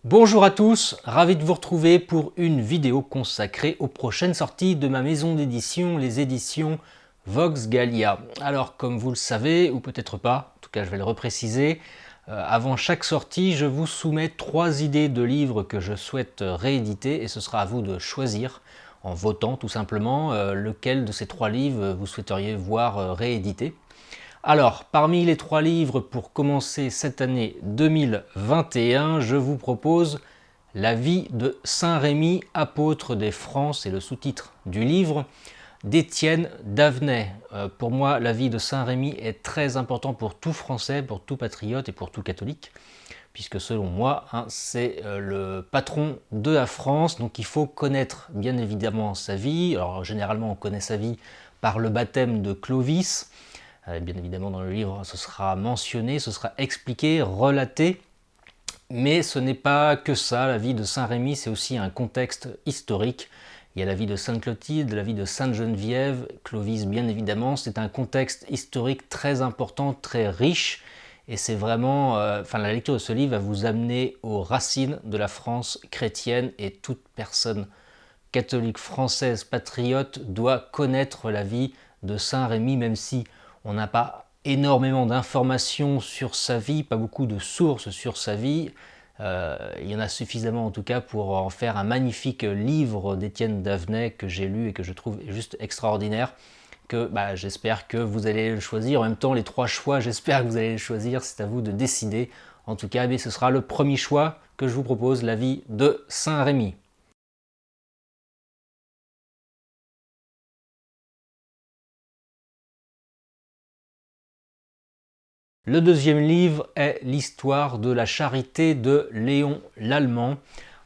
Bonjour à tous, ravi de vous retrouver pour une vidéo consacrée aux prochaines sorties de ma maison d'édition, les éditions Vox Gallia. Alors comme vous le savez, ou peut-être pas, en tout cas je vais le repréciser, avant chaque sortie je vous soumets 3 idées de livres que je souhaite rééditer et ce sera à vous de choisir, en votant tout simplement, lequel de ces 3 livres vous souhaiteriez voir réédité. Alors, parmi les 3 livres pour commencer cette année 2021, je vous propose La vie de Saint Rémy, apôtre des Francs, c'est le sous-titre du livre, d'Étienne Davenet. Pour moi, la vie de Saint Rémy est très important pour tout Français, pour tout patriote et pour tout catholique, puisque selon moi, c'est le patron de la France, donc il faut connaître bien évidemment sa vie. Alors généralement, on connaît sa vie par le baptême de Clovis. Bien évidemment, dans le livre, ce sera mentionné, ce sera expliqué, relaté. Mais ce n'est pas que ça, la vie de Saint Rémy, c'est aussi un contexte historique. Il y a la vie de Sainte Clotilde, la vie de Sainte Geneviève, Clovis bien évidemment. C'est un contexte historique très important, très riche. Et c'est vraiment, la lecture de ce livre va vous amener aux racines de la France chrétienne, et toute personne catholique française patriote doit connaître la vie de Saint Rémy, même si on n'a pas énormément d'informations sur sa vie, pas beaucoup de sources sur sa vie. Il y en a suffisamment en tout cas pour en faire un magnifique livre d'Étienne Davenet que j'ai lu et que je trouve juste extraordinaire, que j'espère que vous allez le choisir. En même temps, les 3 choix, j'espère que vous allez les choisir, c'est à vous de décider. En tout cas, ce sera le premier choix que je vous propose, la vie de Saint Rémy. Le deuxième livre est l'histoire de la charité de Léon Lallemand.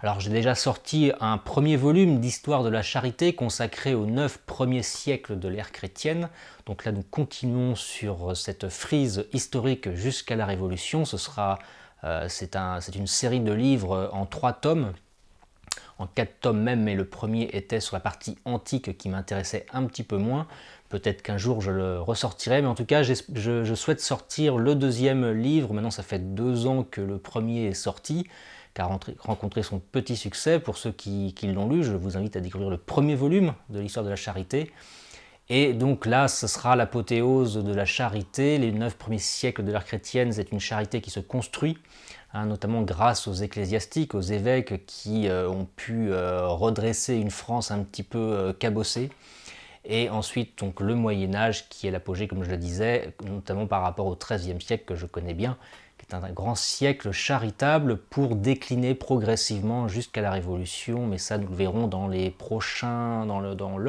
Alors j'ai déjà sorti un premier volume d'histoire de la charité consacré aux 9 premiers siècles de l'ère chrétienne. Donc là nous continuons sur cette frise historique jusqu'à la Révolution. C'est une série de livres en 3 tomes. En 4 tomes même, mais le premier était sur la partie antique qui m'intéressait un petit peu moins. Peut-être qu'un jour je le ressortirai, mais en tout cas je souhaite sortir le deuxième livre. Maintenant ça fait 2 ans que le premier est sorti, qui a rencontré son petit succès. Pour ceux qui l'ont lu, je vous invite à découvrir le premier volume de l'histoire de la charité. Et donc là, ce sera l'apothéose de la charité. Les 9 premiers siècles de l'ère chrétienne, c'est une charité qui se construit, notamment grâce aux ecclésiastiques, aux évêques qui ont pu redresser une France un petit peu cabossée. Et ensuite, donc, le Moyen-Âge qui est l'apogée, comme je le disais, notamment par rapport au XIIIe siècle que je connais bien, qui est un grand siècle charitable pour décliner progressivement jusqu'à la Révolution. Mais ça, nous le verrons dans le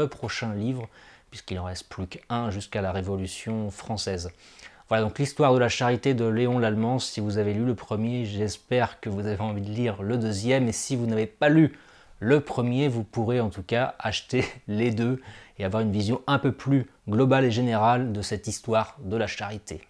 prochain livre, puisqu'il en reste plus qu'un jusqu'à la Révolution française. Voilà donc l'histoire de la charité de Léon Lallemand. Si vous avez lu le premier, j'espère que vous avez envie de lire le deuxième. Et si vous n'avez pas lu le premier, vous pourrez en tout cas acheter les 2 et avoir une vision un peu plus globale et générale de cette histoire de la charité.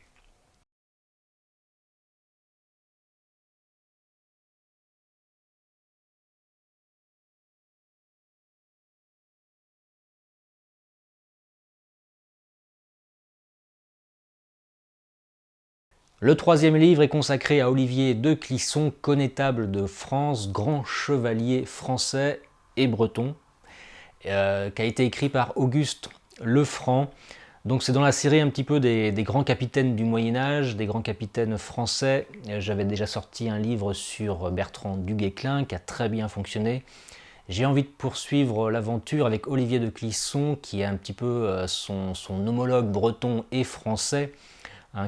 Le troisième livre est consacré à Olivier de Clisson, connétable de France, grand chevalier français et breton, qui a été écrit par Auguste Lefranc. Donc c'est dans la série un petit peu des grands capitaines du Moyen-Âge, des grands capitaines français. J'avais déjà sorti un livre sur Bertrand du Guesclin qui a très bien fonctionné. J'ai envie de poursuivre l'aventure avec Olivier de Clisson, qui est un petit peu son homologue breton et français. La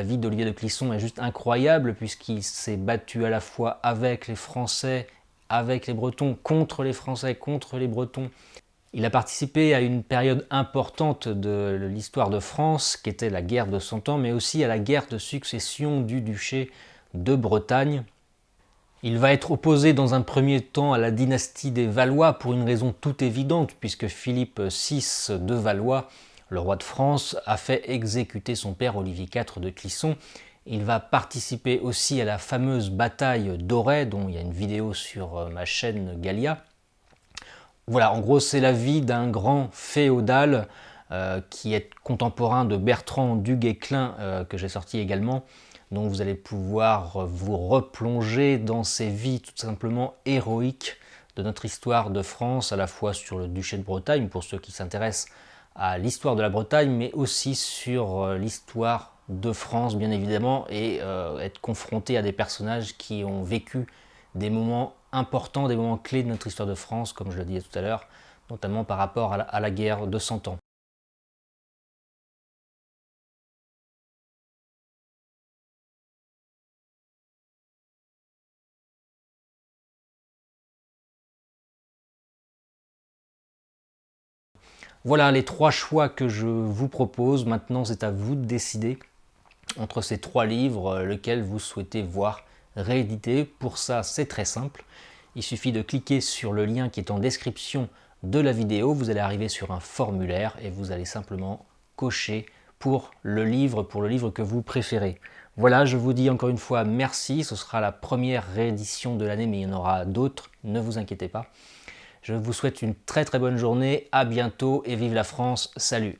vie d'Olivier de Clisson est juste incroyable, puisqu'il s'est battu à la fois avec les Français, avec les Bretons, contre les Français, contre les Bretons. Il a participé à une période importante de l'histoire de France, qui était la guerre de Cent Ans, mais aussi à la guerre de succession du duché de Bretagne. Il va être opposé dans un premier temps à la dynastie des Valois pour une raison toute évidente, puisque Philippe VI de Valois, le roi de France, a fait exécuter son père Olivier IV de Clisson. Il va participer aussi à la fameuse bataille d'Auray, dont il y a une vidéo sur ma chaîne Gallia. Voilà, en gros, c'est la vie d'un grand féodal qui est contemporain de Bertrand du Guesclin, que j'ai sorti également. Donc vous allez pouvoir vous replonger dans ces vies tout simplement héroïques de notre histoire de France, à la fois sur le duché de Bretagne, pour ceux qui s'intéressent à l'histoire de la Bretagne, mais aussi sur l'histoire de France, bien évidemment, et être confronté à des personnages qui ont vécu des moments importants, des moments clés de notre histoire de France, comme je le disais tout à l'heure, notamment par rapport à la guerre de 100 ans. Voilà les 3 choix que je vous propose. Maintenant, c'est à vous de décider entre ces 3 livres lequel vous souhaitez voir réédité. Pour ça, c'est très simple. Il suffit de cliquer sur le lien qui est en description de la vidéo. Vous allez arriver sur un formulaire et vous allez simplement cocher pour le livre que vous préférez. Voilà, je vous dis encore une fois merci. Ce sera la première réédition de l'année, mais il y en aura d'autres. Ne vous inquiétez pas. Je vous souhaite une très bonne journée, à bientôt et vive la France, salut!